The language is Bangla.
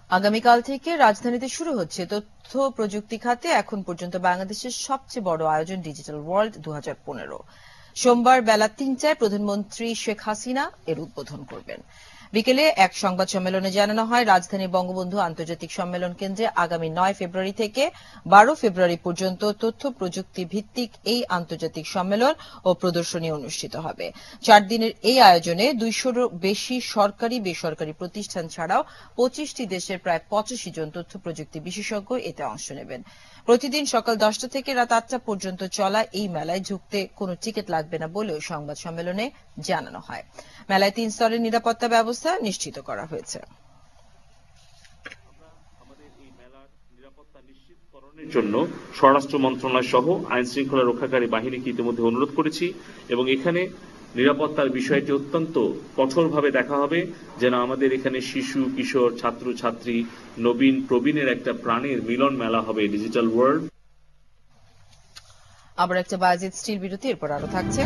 আগামীকাল থেকে রাজধানীতে শুরু হচ্ছে তথ্য প্রযুক্তি খাতে এখন পর্যন্ত বাংলাদেশের সবচেয়ে বড় আয়োজন ডিজিটাল ওয়ার্ল্ড 2015। সোমবার বেলা 3টায় প্রধানমন্ত্রী শেখ হাসিনা এর উদ্বোধন করবেন। বিকেলে এক সংবাদ সম্মেলনে জানানো হয়, রাজধানী বঙ্গবন্ধু আন্তর্জাতিক সম্মেলন কেন্দ্রে আগামী 9 ফেব্রুয়ারি থেকে 12 ফেব্রুয়ারি পর্যন্ত তথ্য প্রযুক্তি ভিত্তিক এই আন্তর্জাতিক সম্মেলন ও প্রদর্শনী অনুষ্ঠিত হবে। 4 দিনের এই আয়োজনে 200-রও বেশি সরকারি বেসরকারি প্রতিষ্ঠান ছাড়াও 25টি দেশের প্রায় 85 জন তথ্য প্রযুক্তি বিশেষজ্ঞ এতে অংশ নেবেন। প্রতিদিন সকাল 10টা থেকে রাত 8টা পর্যন্ত চলা এই মেলায় ঢুকতে কোনো টিকিট লাগবে না বলেও সংবাদ সম্মেলনে জানানো হয়। মেলায় 3 স্তরের নিরাপত্তা ব্যবস্থা নিশ্চিত করা হয়েছে। নিশ্চিতকরণের জন্য স্বরাষ্ট্র মন্ত্রণালয় সহ আইন শৃঙ্খলা রক্ষাকারী বাহিনীকে ইতিমধ্যে অনুরোধ করেছি এবং এখানে নিরাপত্তার বিষয়টি অত্যন্ত কঠোরভাবে দেখা হবে যেন আমাদের এখানে শিশু কিশোর ছাত্র ছাত্রী নবীন প্রবীণের একটা প্রাণের মিলন মেলা হবে ডিজিটাল ওয়ার্ল্ড। আবার একটা বাজেট স্টিল বিরতি, এরপর আরো থাকছে।